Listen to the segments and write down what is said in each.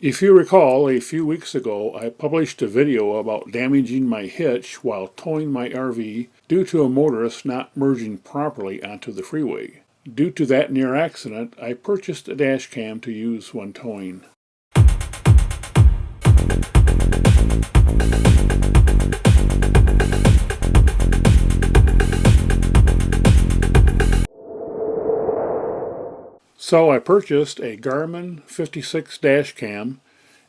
If you recall, a few weeks ago I published a video about damaging my hitch while towing my RV due to a motorist not merging properly onto the freeway. Due to that near accident, I purchased a dash cam to use when towing. So I purchased a Garmin 56 dash cam,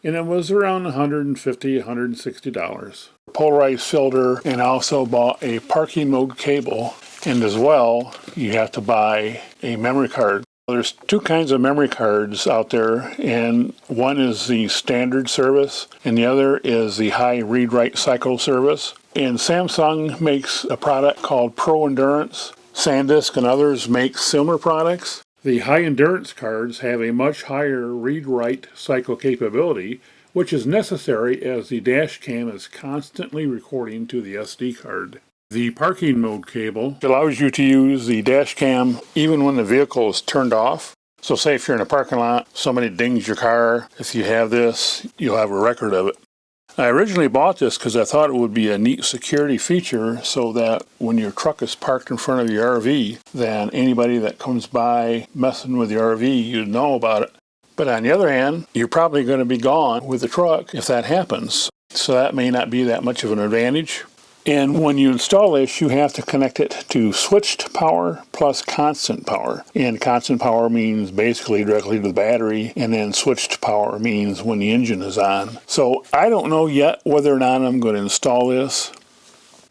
and it was around $150, $160. Polarized filter, and I also bought a parking mode cable, and as well you have to buy a memory card. There's two kinds of memory cards out there, and one is the standard service and the other is the high read-write cycle service. And Samsung makes a product called Pro Endurance. SanDisk and others make similar products. The high endurance cards have a much higher read-write cycle capability, which is necessary as the dash cam is constantly recording to the SD card. The parking mode cable allows you to use the dash cam even when the vehicle is turned off. So say if you're in a parking lot, somebody dings your car, if you have this, you'll have a record of it. I originally bought this because I thought it would be a neat security feature so that when your truck is parked in front of your RV, then anybody that comes by messing with your RV, you'd know about it. But on the other hand, you're probably going to be gone with the truck if that happens. So that may not be that much of an advantage. And when you install this, you have to connect it to switched power plus constant power. And constant power means basically directly to the battery, and then switched power means when the engine is on. So I don't know yet whether or not I'm going to install this.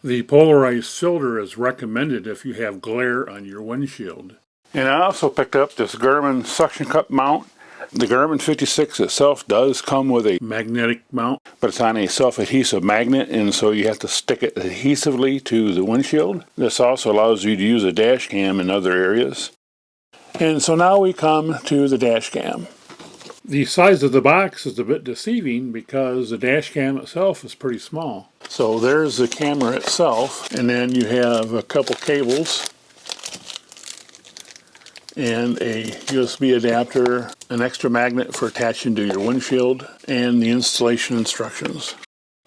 The polarized filter is recommended if you have glare on your windshield. And I also picked up this Garmin suction cup mount. The Garmin 56 itself does come with a magnetic mount, but it's on a self-adhesive magnet, and so you have to stick it adhesively to the windshield. This also allows you to use a dash cam in other areas. And so now we come to the dash cam. The size of the box is a bit deceiving because the dash cam itself is pretty small. So there's the camera itself, and then you have a couple cables and a USB adapter, an extra magnet for attaching to your windshield, and the installation instructions.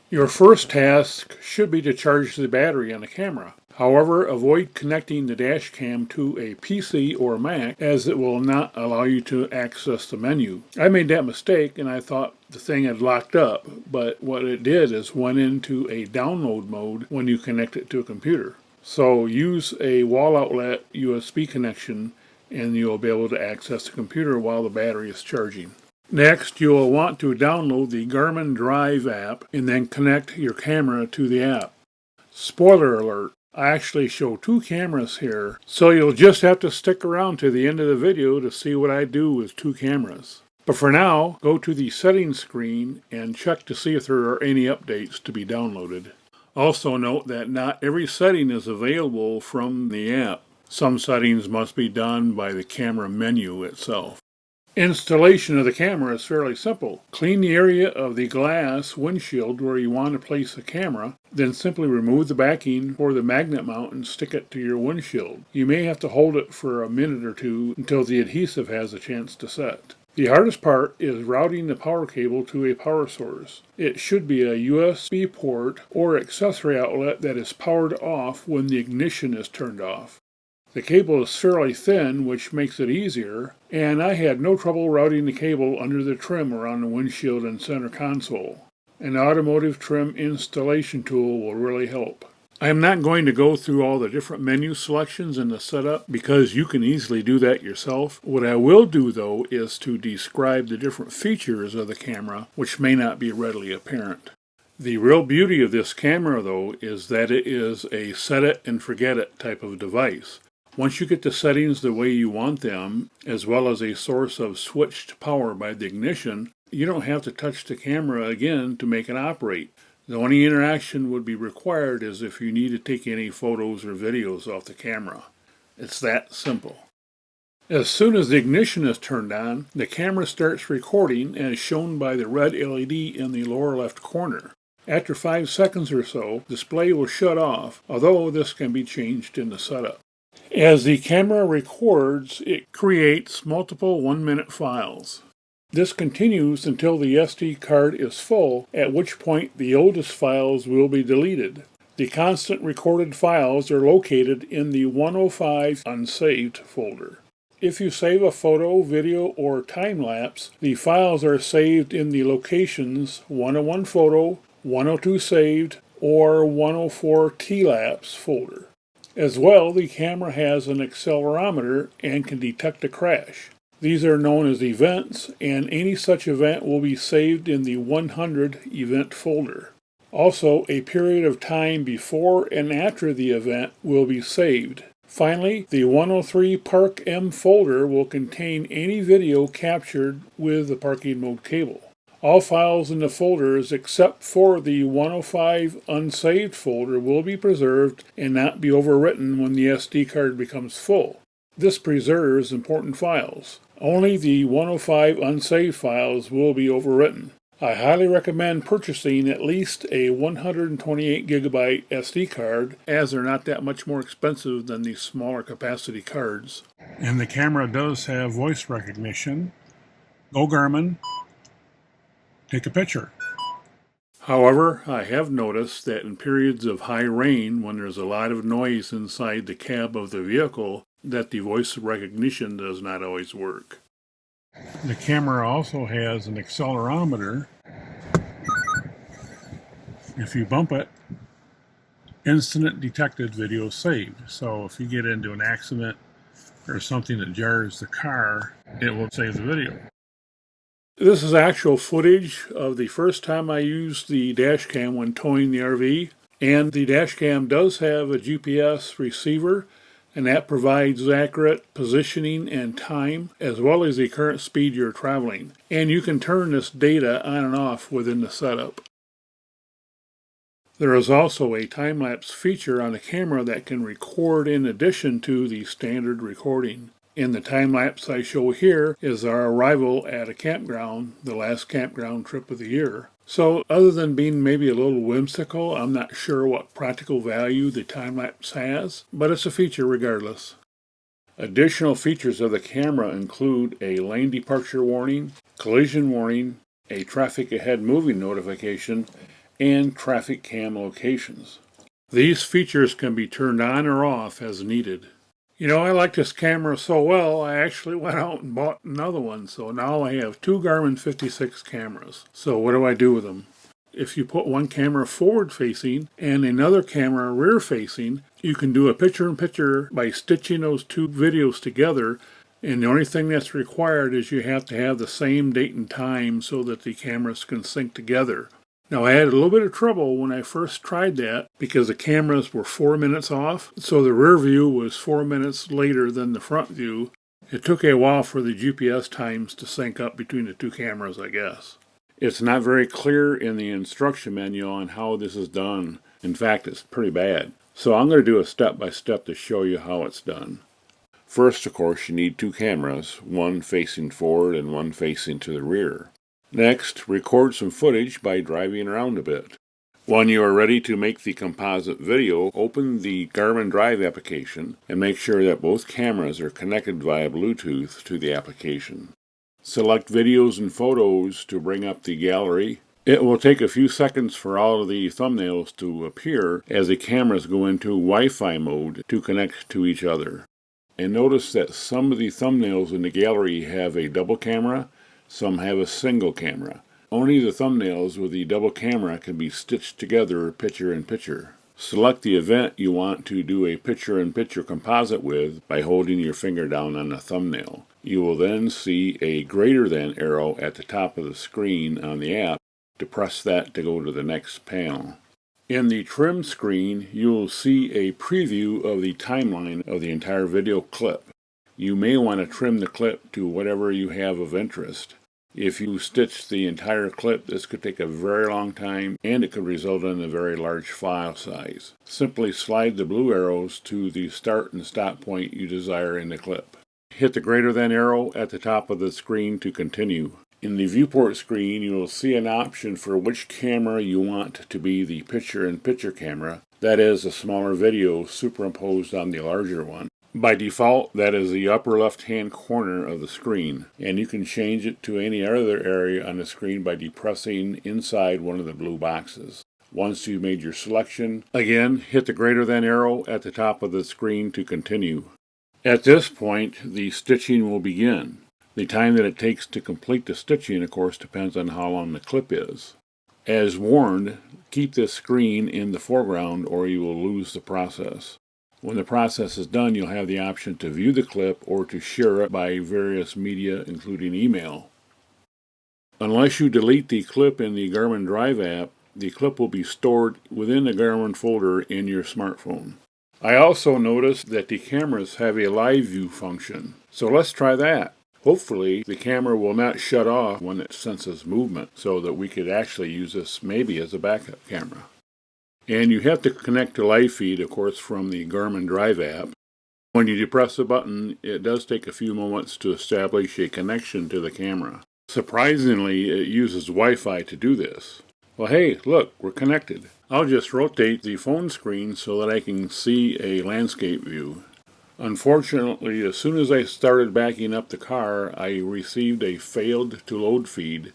Your first task should be to charge the battery on the camera. However, avoid connecting the dash cam to a PC or Mac as it will not allow you to access the menu. I made that mistake and I thought the thing had locked up, but what it did is went into a download mode when you connect it to a computer. So use a wall outlet USB connection and you'll be able to access the computer while the battery is charging. Next, you will want to download the Garmin Drive app and then connect your camera to the app. Spoiler alert, I actually show two cameras here, so you'll just have to stick around to the end of the video to see what I do with two cameras. But for now, go to the settings screen and check to see if there are any updates to be downloaded. Also note that not every setting is available from the app. Some settings must be done by the camera menu itself. Installation of the camera is fairly simple. Clean the area of the glass windshield where you want to place the camera, then simply remove the backing for the magnet mount and stick it to your windshield. You may have to hold it for a minute or two until the adhesive has a chance to set. The hardest part is routing the power cable to a power source. It should be a USB port or accessory outlet that is powered off when the ignition is turned off. The cable is fairly thin, which makes it easier, and I had no trouble routing the cable under the trim around the windshield and center console. An automotive trim installation tool will really help. I am not going to go through all the different menu selections in the setup because you can easily do that yourself. What I will do though is to describe the different features of the camera, which may not be readily apparent. The real beauty of this camera though is that it is a set it and forget it type of device. Once you get the settings the way you want them, as well as a source of switched power by the ignition, you don't have to touch the camera again to make it operate. The only interaction would be required is if you need to take any photos or videos off the camera. It's that simple. As soon as the ignition is turned on, the camera starts recording as shown by the red LED in the lower left corner. After 5 seconds or so, the display will shut off, although this can be changed in the setup. As the camera records, it creates multiple 1-minute files. This continues until the SD card is full, at which point the oldest files will be deleted. The constant recorded files are located in the 105 unsaved folder. If you save a photo, video, or time-lapse, the files are saved in the locations 101 photo, 102 saved, or 104 T-lapse folder. As well, the camera has an accelerometer and can detect a crash. These are known as events, and any such event will be saved in the 100 event folder. Also, a period of time before and after the event will be saved. Finally, the 103 Park M folder will contain any video captured with the parking mode cable. All files in the folders except for the 105 unsaved folder will be preserved and not be overwritten when the SD card becomes full. This preserves important files. Only the 105 unsaved files will be overwritten. I highly recommend purchasing at least a 128 gigabyte SD card, as they're not that much more expensive than the smaller capacity cards. And the camera does have voice recognition. Go Garmin, take a picture. However, I have noticed that in periods of high rain, when there's a lot of noise inside the cab of the vehicle, that the voice recognition does not always work. The camera also has an accelerometer. If you bump it, instant detected video saved. So if you get into an accident or something that jars the car, it will save the video. This is actual footage of the first time I used the dash cam when towing the RV. And the dash cam does have a GPS receiver, and that provides accurate positioning and time, as well as the current speed you're traveling. And you can turn this data on and off within the setup. There is also a time-lapse feature on the camera that can record in addition to the standard recording. In the time-lapse I show here is our arrival at a campground, the last campground trip of the year. So other than being maybe a little whimsical, I'm not sure what practical value the time-lapse has, but it's a feature regardless. Additional features of the camera include a lane departure warning, collision warning, a traffic ahead moving notification, and traffic cam locations. These features can be turned on or off as needed. You know, I like this camera so well, I actually went out and bought another one, so now I have two Garmin 56 cameras. So what do I do with them? If you put one camera forward facing and another camera rear facing, you can do a picture-in-picture by stitching those two videos together, and the only thing that's required is you have to have the same date and time so that the cameras can sync together. Now, I had a little bit of trouble when I first tried that because the cameras were 4 minutes off, so the rear view was 4 minutes later than the front view. It took a while for the GPS times to sync up between the two cameras, I guess. It's not very clear in the instruction manual on how this is done. In fact, it's pretty bad. So I'm going to do a step-by-step to show you how it's done. First, of course, you need two cameras, one facing forward and one facing to the rear. Next, record some footage by driving around a bit. When you are ready to make the composite video, open the Garmin Drive application and make sure that both cameras are connected via Bluetooth to the application. Select videos and photos to bring up the gallery. It will take a few seconds for all of the thumbnails to appear as the cameras go into Wi-Fi mode to connect to each other. And notice that some of the thumbnails in the gallery have a double camera, some have a single camera. Only the thumbnails with the double camera can be stitched together picture-in-picture. Select the event you want to do a picture-in-picture composite with by holding your finger down on the thumbnail. You will then see a greater than arrow at the top of the screen on the app. To press that to go to the next panel. In the trim screen, you will see a preview of the timeline of the entire video clip. You may want to trim the clip to whatever you have of interest. If you stitch the entire clip, this could take a very long time and it could result in a very large file size. Simply slide the blue arrows to the start and stop point you desire in the clip. Hit the greater than arrow at the top of the screen to continue. In the viewport screen, you will see an option for which camera you want to be the picture-in-picture camera, that is, a smaller video superimposed on the larger one. By default, that is the upper left-hand corner of the screen, and you can change it to any other area on the screen by depressing inside one of the blue boxes. Once you've made your selection, again, hit the greater than arrow at the top of the screen to continue. At this point, the stitching will begin. The time that it takes to complete the stitching, of course, depends on how long the clip is. As warned, keep this screen in the foreground or you will lose the process. When the process is done, you'll have the option to view the clip or to share it by various media, including email. Unless you delete the clip in the Garmin Drive app, the clip will be stored within the Garmin folder in your smartphone. I also noticed that the cameras have a live view function, so let's try that. Hopefully, the camera will not shut off when it senses movement, so that we could actually use this maybe as a backup camera. And you have to connect to live feed, of course, from the Garmin Drive app. When you depress the button, it does take a few moments to establish a connection to the camera. Surprisingly, it uses Wi-Fi to do this. Well, hey, look, we're connected. I'll just rotate the phone screen so that I can see a landscape view. Unfortunately, as soon as I started backing up the car, I received a failed to load feed.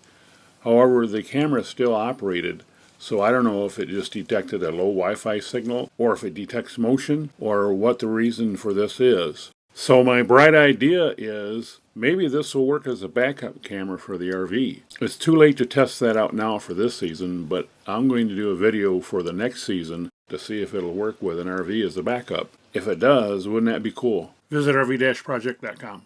However, the camera still operated, so I don't know if it just detected a low Wi-Fi signal, or if it detects motion, or what the reason for this is. So my bright idea is, maybe this will work as a backup camera for the RV. It's too late to test that out now for this season, but I'm going to do a video for the next season to see if it'll work with an RV as a backup. If it does, wouldn't that be cool? Visit rv-project.com.